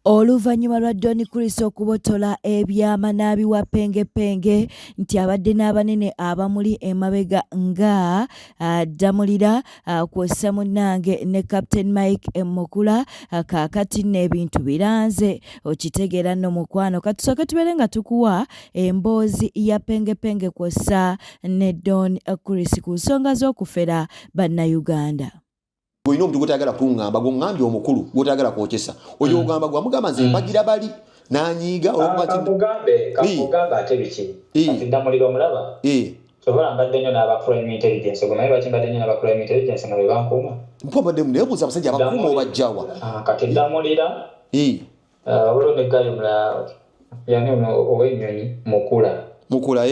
Oluvannyuma lwa Don Chris okubotola ebyama n'abiwa penge nti abadde n'abanene abamuli emabega nga Damulira kw'ossa munnange ne Captain Mike Mukula kaakati n'ebintu biranze okitegeera nno mukwano katusooke tubeere nga tukuwa emboozi ya penge kw'ossa ne Don Chris ku nsonga z'okufera bannayuganda. Goino omuntu gotagala kungamba gongambye omukulu gotagala kwokesa oyo ogamba gwamugamba nze mbagira bali nanyiga kamugamba ate biki ati Damulira omulaba sobola mbadde nnyo n'aba crime intelligence ogomanyi lwaki mbadde nnyo n'aba crime intelligence nga bwe bankuuma mpobadde nebuuza abasajja abakuuma obajjawa kati Damulira wabula omeggayo mulala yani ow'ennyonyi Mukula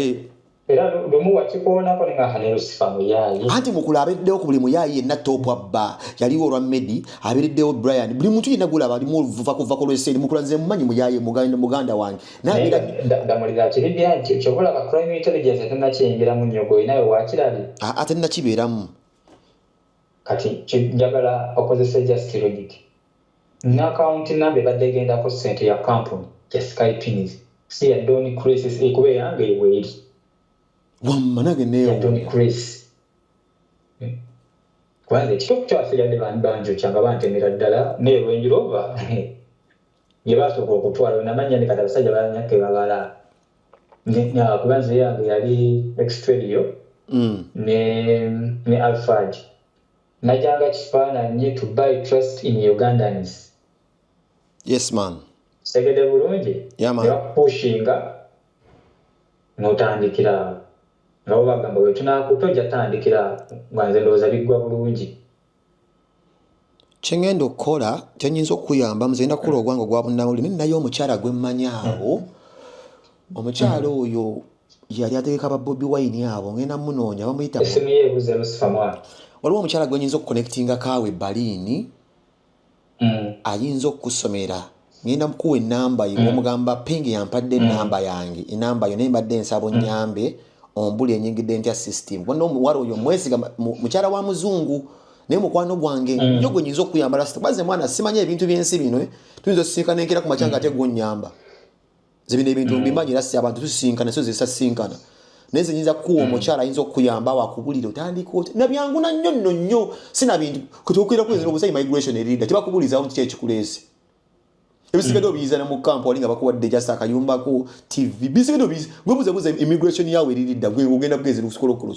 era lumu wakikoonako ne nga ne Lucifer Muyayi anti Mukula abeddewo ku buli Muyayi yenna topu abba yaliwo olwa Medi abereddewo Brian buli muntu yenna gulaba alimu kuva ku lweseri Mukula nze mmanyi Muyayi muganda wange Damulira kiribya nti kyobola ka crime intelligence tennakiyingiramu nnyo gwe naye wakirabi ate nnakibeeramu kati njagala okozesa just logic n'akawunti namba ebadde egendako ssente ya kampuni ya Skypins si ya Don Chris ekuba eyange eweri wammanage neyo Don Chris kwanza ekitopu kyasigadde banjo kyanga bantemera ddala ne Range Rover ye basooka okutwala namanya ne kati abasajja balanyake babala kubanza yange yali Extradio ne Alphard najanga kifaananyi to buy trust in Ugandans. Yes man. Segede bulungi. Yeah man. Pushinga n'otandikira ngabo bagamba bwe tunakutojja tandikira ngwanze ndowooza biggwa bulungi. Kyengenda okukola kyenyinza okuyamba muzenda kukola ogwange ogwa bunnawulire naye omukyala gwe mmanyaawo omukyala oyo yali ategeka ba Bobi Wine abo ngenda munoonya bamuyita esimu ye ebuze Lucifer Mwana. Waliwo omukyala gwe nyinza okuconnectinga kaawe Balini ayinza okusomera ngenda mukuwa ennamba ye omugamba penge yampadde ennamba yange ennamba yo nembadde ensabo nnyambe ombuli enyingidde ntya system wano omuwala oyo mwesiga mukyala wa muzungu naye mukwano gwange nyo gwe nyinza okuyamba lasita baze mwana simanya ebintu byensi bino tuyinza osisinkana enkera ku makyanga ate gwonnyamba zebino ebintu mbimanyi lasita abantu tusisinkana so zesasinkana neze nyinza kuwa omukyala ayinza okuyamba wakubulira otandika oti nabyangu na nnyo sina bintu kutuukira kwezera obusayi migration erida tebakubulizawo nti kyekikuleese ebisigadde obiyiza ne mu kampu wali nga bakuwadde jasa akayumba ko TV bisigadde obiyiza gwebuzebuza immigration yawe eriridda gwe ogenda kugezera okusikolokolo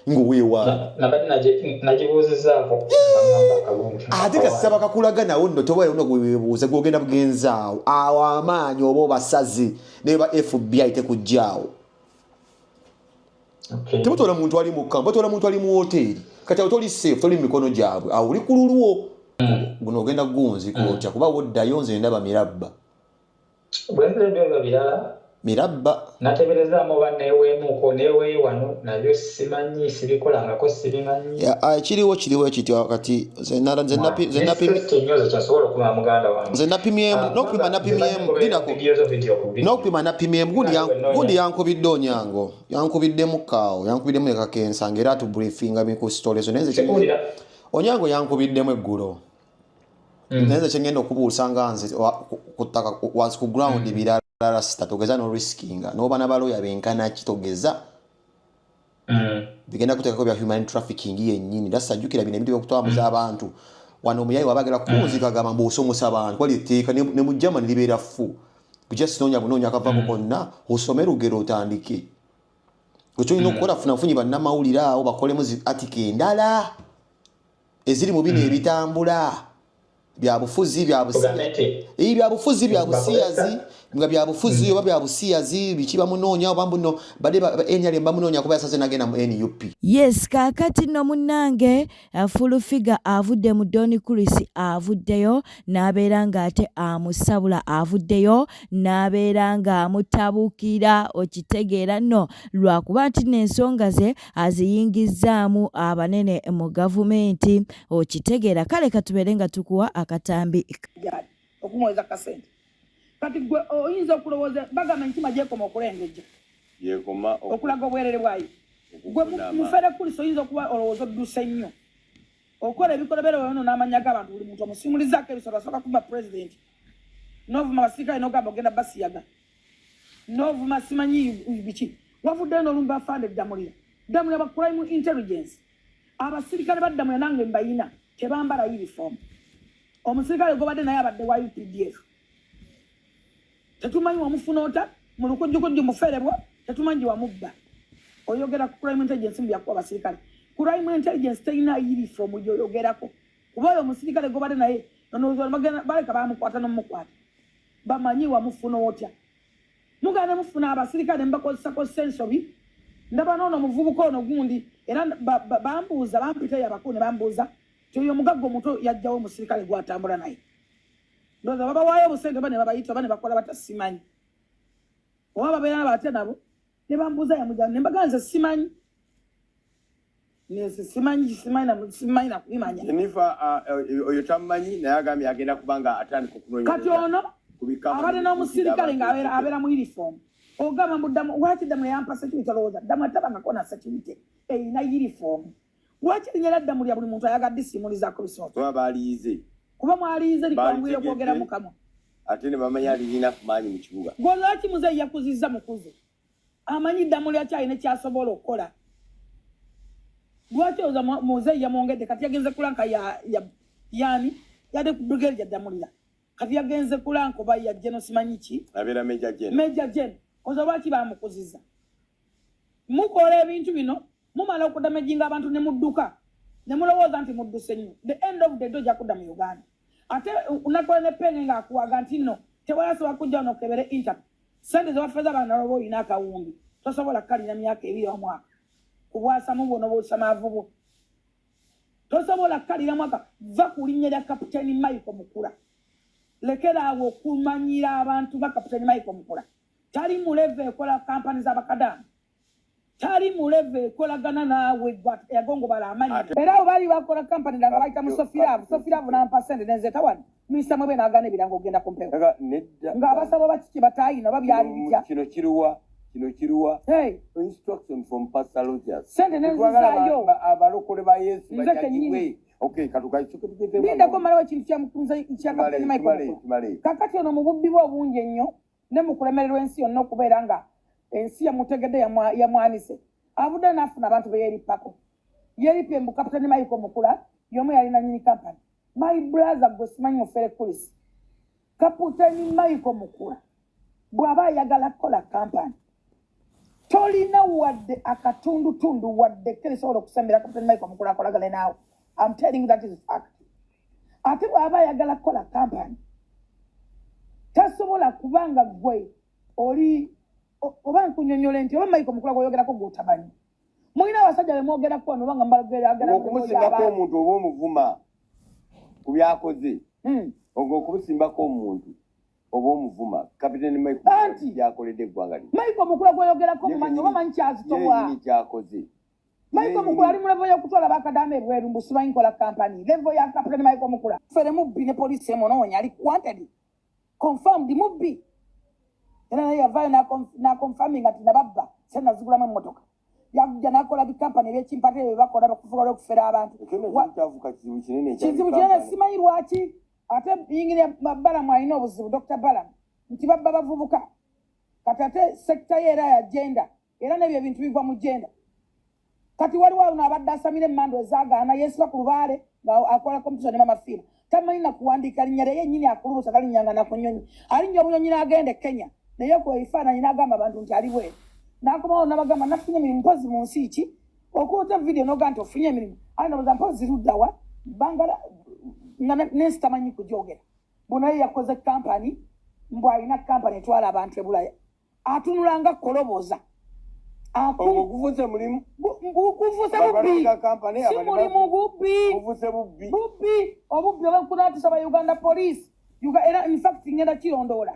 ng'oweewa nagibuuzizaako ate kasaba kakulaga nawo nno tobayo nno gweweebuuza gwogenda bugenzaawo awo amaanyi oba obasazi ne ba FBI tekujjaawo temutwala muntu ali mu kampu batwala muntu ali mu hoteri kati awo toli safe toli mu mikono gyabwe awo oli ku lulwo guno ogenda gunzi kwotya kuba woddayo nze ndaba mirabba bwenzirebyoga birala mirabba nateberezaamu banneeweemuko neeweeyi wano nabyo simanyi sibikolangako sibimanyi kiriwo ekityo kati nze napimyemu n'okupima napimyemu gundi yankubidde onyango yankubiddemu kaawo yankubiddemu ekakensanga era atubriefinga ku story ezo naye onyango yankubiddemu eggulo naye nze kyengenda okubuusa nga nze kutaka wansi ku ground birala sita togeza no riskinga n'oba n'abaloya benkana kitogeza bigenda kuteekako bya human trafficking yennyini dasajjukira bino ebintu byokutwamuza abantu wano omuyayi wabagala kunzika agamba mbw'osomosa abantu wali etteeka ne mu Germany libeera ffu bujasinonya bunoonya akavako konna osome lugero otandike kyokyolina okukola funafunyi bannamawulire awo bakolemu zi atika endala eziri mu bino ebitambula byabufuzi byabufuzi byabusiyazi nga byabufuzi oba byabusiyazi biki bamunoonya oba mbuno badde NRM bamunoonya kuba yasaze nagenda mu NUP. Yes kaakati nno munnange full figure avudde mu Don Chris avuddeyo n'abeera ng'ate amusabula avuddeyo n'abeera ng'amutabuukira okitegeera nno lwakuba nti n'ensonga ze aziyingizzaamu abanene mu gavumenti okitegeera kale katubeere nga tukuwa akatambi okumweza kasente kati gwe oyinza okulowooza bagamba nti majeekoma okulengeja yeekoma okulaga obwerere bwayo gwe mufere Kristo oyinza okuba olowooza odduse nnyo okola ebikolobero wano n'amanya g'abantu buli muntu omusimulizaako ebisolo asooka kuba pulezidenti novuma abasirikale n'ogamba ogenda basiyaga novuma simanyi biki wavuddeyo n'olumba afande Ddamulira ba crime intelligence abasirikale ba Ddamulira nange mbayina tebambala uniform omusirikale gobadde naye abadde wa UPDF tetumanyi wamufuna ota mu lukujjukujju muferebwa tetumanyi wamubba oyogera ku crime intelligence mu byakuba abasirikale crime intelligence teyina uniform gyoyogerako kuba omusirikale gobadde naye baleka bamukwata n'omukwata bamanyi wamufuna otya mugane mufuna abasirikale mbakozesako sensobi ndaba noono muvubuka ono gundi era bambuuza bampita yabakulu ne bambuuza oyo mugaggo muto yajjawo omusirikale gwatambula naye ndoza babawaayo obusente bane babayita bane bakola batasimanyi oba babeera nabatya nabo ne bambuuza yamujja ne mbaganze simanyi simanyi nakubimanya Jennifer oyo tamanyi naye agambye agenda kubanga atandika okunoonyereza kati ono abadde n'omusirikale ng'abeera mu uniform ogamba muddamu lwaki Ddamulira yampa security olowooza Ddamulira tabangako na security eyina uniform lwaki linnya Ddamulira buli muntu ayagadde simuliza Christmas kuba baaliyize kuba mwaliyize likwanguyire okwogera mukamwa ate ne bamanya alirina kumaanyi mu kibuga gwe lwaki muzeeyi yakuzizza mukuze amanyi Ddamulira kyalina kyasobola okukola lwaki oza muzeeyi yamwongedde kati yagenze kulanka yani yadde ku brigade ya Ddamulira kati yagenze kulanka oba ya General simanyi ki abeera Major General oza lwaki bamukuzizza mukola ebintu bino mumala okudamejinga abantu ne mudduka ne mulowooza nti mudduse nnyo the end of the day ojja kudda mu Uganda ate unakola ne penge ng'akuwaga nti nno tewalasobola kujja n'okebere interview sente zewafeza abaana lwoba olina akawumbi tosobola kukalina myaka 2 omwaka kubwasamu bwono bwosamaavu bwo tosobola kukalira mwaka va ku linnya lya kapitaani Michael Mukula lekera awo okumanyira abantu ba kapitaani Michael Mukula tali muleve ekola kampani z'abakadamu tali muleve ekolagana naawe yagongo bala amanyi era abo bali bakola kampani nga bayita mu Sofiravu nampa sente nenzeta wano misa mwebe naagana ebirango ogenda kumpewo ng'abasabo bakiki bataayina oba byali bijja kino kiruwa instruction from Pastor Rogers sente nenzizaayo abalokole ba Yesu bajagiwe okay katukayisukitugeze bindako malawo ekintu kya kapitaani Michael kakati ono mu bubbi bwe obungi ennyo ne mu kulemererwa ensi yonna okubeera nga ensi yamutegedde yamwanise avudde n'afuna abantu be yeerippako yeerippye mbu kapitaani Michael Mukula y'omu yalina nyini kampani my brother gwe simanyi mufere kulisi kapitaani Michael Mukula bw'aba ayagala kukola kampani tolina wadde akatundutundu wadde kerisobola okusembera kapitaani Michael Mukula akolagane naawe I'm telling you that is fact ate bw'aba ayagala kukola kampani tasobola kubanga gwe oli oba nkunyonyola nti oba Michael Mukula gwoyogerako gw'otamanyi mulina abasajja be mwogerako wano obanga okumusimbako omuntu oba omuvuma ku byakoze okumusimbako omuntu oba omuvuma kapitaani Michael byakoledde eggwanga lye Michael Mukula gwoyogerako mumanyi oba manyi kyazitowa kyakoze Michael Mukula ali mu levo y'okutwala bakadamu ebweru mbu simanyi nkola kampani levo ya kapitaani Michael Mukula fere mubbi ne poliisi emunoonya ali wanted confirmed mubbi era naye yavaayo n'akonfaminga nti nababba se nazigulamu emmotoka yajja n'akola bikampani ebyekimpate ebyo bakola bakufuula okufera abantu kizibu kinene simanyi lwaki ate yingirya Balamu alina obuzibu Dr. Balamu nti babba bavubuka kati ate sekita ye era ya genda era n'ebyo ebintu bigwa mu genda kati waliwo aluno abadde asamira emmando ezaagaana yeesiba ku lubaale ng'akola competition ne mamafiina tamanyi nakuwandiika linnya lye yennyini akulubusa talinnyanga nakunyonyi alinnya obunyonyi n'agenda e Kenya naye kwefaananyi n'agamba abantu nti ali bweru n'akomawo n'abagamba nafunye emirimu mpozi mu nsi ki okuuta vidiyo n'oga nti ofunye emirimu ali noboza mpozi luddawa bangala nensi tamanyi kugyogera bunaye yakoze kampani mbw alina kampani etwala abantu e Bulaya atunulanga koloboza okuvuse mulimu kuvuse bubbi si mulimu bubbi obubbi obakunaatisa ba Uganda police era in fact ngenda kirondoola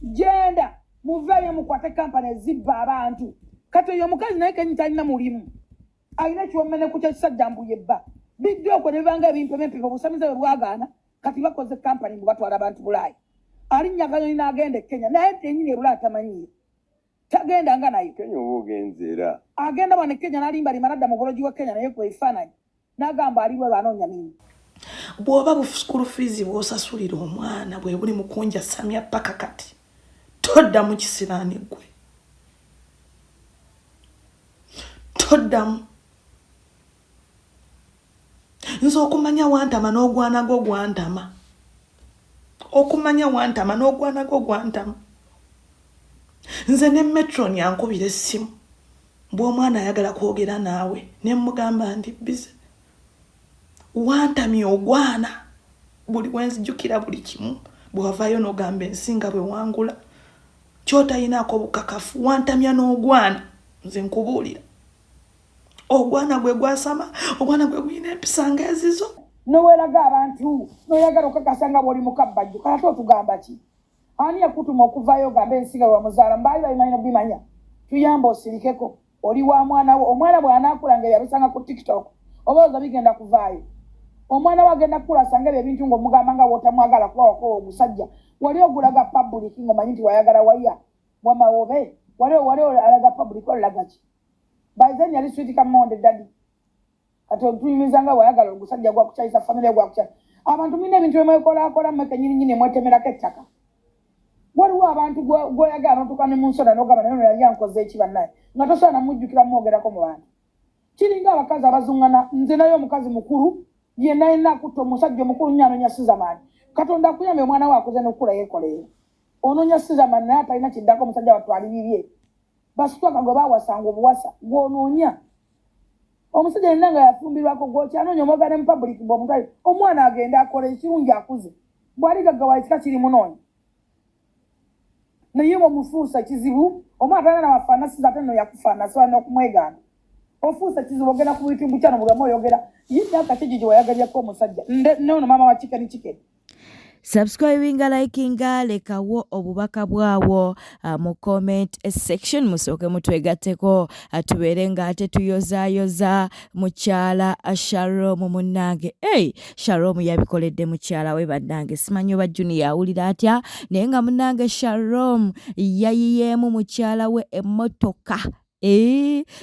genda muveeyo mukwate kampani ezibba abantu kati oyo omukazi naye kenyi talina mulimu alina ekyomeneku kyekisajja mbu yebba bijja okwo ne bibanga ebimpemempepe obusamize bwe bwagaana kati bakoze kampani mbu batwala abantu Bulaaya alinnya Kanyonyi n'agenda e Kenya naye tenyini e Bulaaya tamanyiye tagenda nga nayo Kenya oba ogenze era agenda wano e Kenya n'alimbalimba nadda mu bulogi wa Kenya naye kwefaananyi n'agamba ali bwe banoonya mirimu bw'oba school fees bw'osasulira omwana bwe buli mukunja samya paka kati toddamu kisiraani gwe toddamu nze okumanya wantama n'ogwana go gwantama okumanya wantama n'ogwana go gwantama nze ne metron yankubira essimu bw'omwana ayagala kwogera naawe ne mugamba ndi bize wantamye ogwana buli wenzijukira buli kimu bw'ovaayo n'ogamba ensinga bwe wangula kyotayinaako bukakafu wantamya n'ogwana nze nkubuulira ogwana gwe gwasama ogwana gwe guyina empisa ng'ezizo noweraga abantu noyagala okakasa nga bw'oli mukabbajju kala totugamba ki ani yakutuma okuvaayo ogamba ensinga bwe wamuzaala mbaali babimanyi nobimanya tuyamba osirikeko oli wa mwana wo omwana bw'anaakula nga yabisanga ku tiktok obaoza bigenda kuvaayo omwana we agenda kukula asanga ebyo ebintu ng'omugamba nga bw'otamwagala kuba wakowa omusajja wali ogulaga public ng'omanyi nti wayagala waya wamawobe wali alaga public olulaga ki baizeni yali switi kamonde dadi kati otuyimizanga wayagala ogusajja gwakukyayisa famire gwakukyayisa abantu mina ebintu bemwekolakola mmeke nyininyini emwetemerako ettaka waliwo abantu gwoyagala notuka ne munsona nogamba naye yali yankoze eki bannaye nga tosobola namujjukira mwogerako mu bantu kiringa abakazi abazungana nze naye omukazi mukulu yenna yenna akutta omusajja omukulu nnyo anonya sizamaani katonda akuyambe omwana we akuze n'okukula yeekoleera ononya sizamaani naye atalina kiddako omusajja watwaliribye basitwaka gwe baawasanga obuwasa gw'onoonya omusajja yenna nga yafumbirwako gwokyanoonya omwogane mu public bw'omutwale omwana agenda akola ekirungi akuze bw'ali gaggawala ekika kiri munoonya naye bw'omufuusa kizibu omwana talina nawafaana siza ate nno yakufaana sobola n'okumwegaana ofuusa kizibu ogenda ku bitundu kyano buli wamu oyogera yidde akakigi gye wayagaliako omusajja nono maama wa chicken subscribinga likinga lekawo obubaka bwawo mu comment section musooke mutwegatteko tubeere nga ate tuyozayoza mukyala Shalom munnange Shalom yabikoledde mukyala we bannange simanyi oba Juni yawulira atya naye nga munnange Shalom yayiyeemu mukyala we emmotoka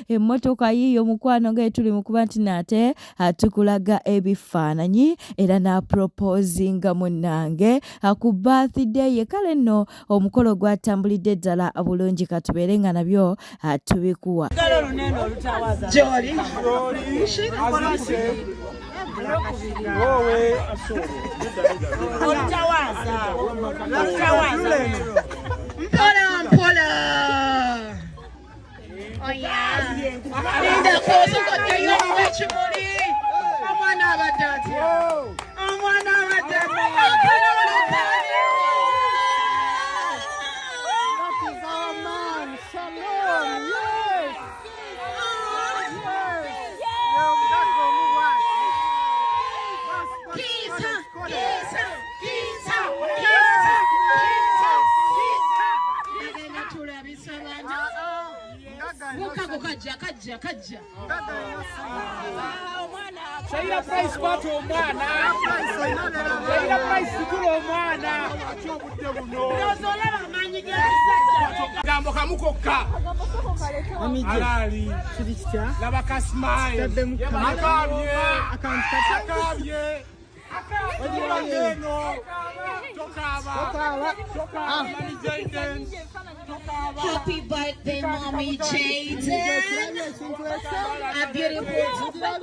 emmotoka yiyo mukwano nga tuli mukuba nti nate tukulaga ebifaananyi era na proposinga munnange ku birthday ye kale nno omukolo gwatambulidde ddala bulungi katubeere nga nabyo tubikuwa Oh yeah. Linda kozo kote yo wechimuri. Omwana abadati. Omwana abadati. That is our man, Shalom. Yes. Kajja. Sayira price kwatu omwana. Sayira price kutula omwana. Kyobudde buno. Nozolaba amanyi g'ebisajja. Gambo kamukokka. Alali. Kiri kitya? Laba kasimaye. Akabye. Akabye. Happy birthday, Mommy Jaden. A beautiful surprise.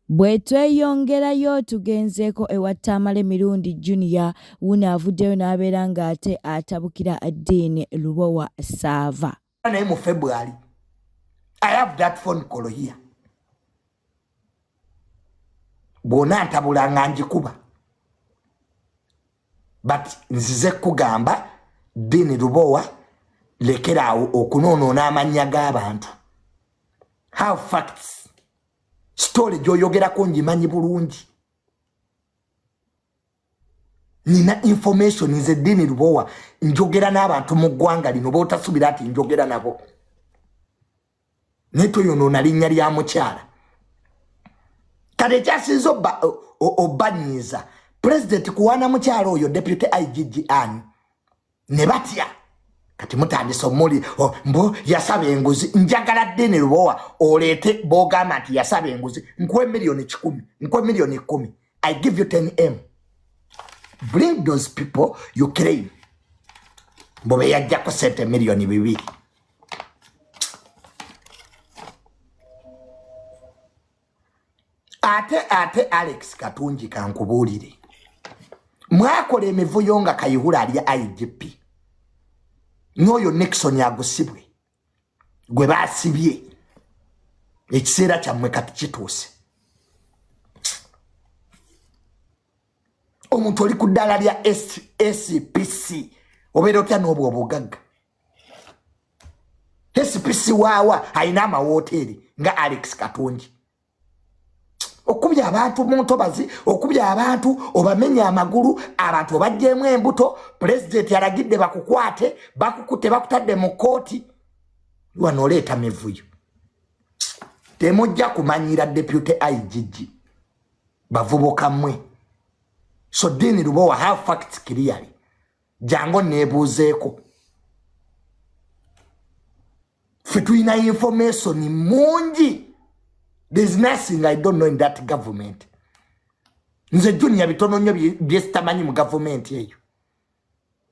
Bwe tweyongerayo tugenzeeko ewa Tamale Mirundi Junior wuno avuddeyo n'abeera ng'ate atabukira Dean Lubowa Sava. Naye mu February I have that phone call here. Bw'ona ntabula nga njikuba. But nzize kugamba Dean Lubowa lekeraawo okunoonoona amannya g'abantu. How facts story gyoyogerako ngimanyi bulungi. Nina information nze Dean Lubowa njogera n'abantu mu ggwanga lino bootasubira ati njogera nabo. Neto yonoona linnya lya mukyala. Kale kyasinza obanyiiza President kuwana mukyalo oyo deputy IGG Anne ne batya kati mutandise omuli mbo yasaba enguzi njagala Deni Lubowa olete bogamba nti yasaba enguzi nkwe milioni 10 nkwe milioni 10 I give you 10M bring those people you claim mbobe yajja ko sente milioni 2 ate Alex Katunji kankubulire mwakola emivuyo nga Kayihura ali IGP nyoyo Nixon yagusibwe gwe basibye ekiseera kyammwe kati kituuse omuntu oli ku ddala lya SPC obeera otya n'obwo obugagga SPC waawa alina amawooteri nga Alex Katunji okubya abantu muntobazi okubya abantu obamenya amagulu abantu obajjemu embuto president yaragidde bakukwate bakukute bakutadde mu kooti wanoleeta mivuyo temujja kumanyira deputy IGG bavubuka mmwe so Deni Lubowa have facts clearly jango nebuuzeeko ffe tulina information mungi. There's nothing I don't know in that government. Nze junior bitono nnyo byesitamanyi mu government yeyo.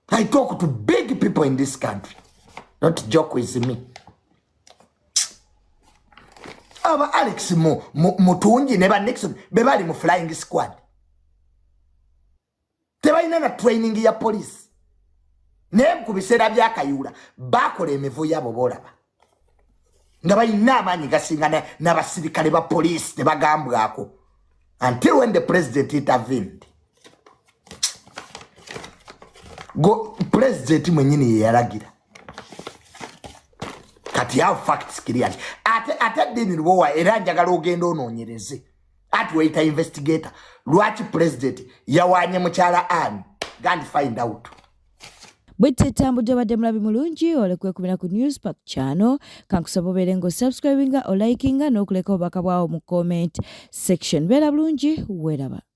I talk to big people in this country. Don't joke with me. Aba Alex Mutungi ne ba Nixon bebali mu flying squad. Tebalina na training ya police. Ne ku biseera bya Kayihura bakola emivuyo yabo bolaba. Nga balina amaanyi gasinga n'abasirikale ba police tebagambwako until when the president intervened. Go president mwenyini ye yalagira kati have facts clearly ate Deni Lubowa era njagala ogenda onoonyereze ati waita investigator lwaki president yawanye mukyala Anne gandi find out. Bwete tambudde badde mulabi mulungi olekwekubira ku Newspark channel kankusaba obeere ng'osubscribinga olikinga n'okuleka obubaka bwawo mu comment section. Beera bulungi weeraba.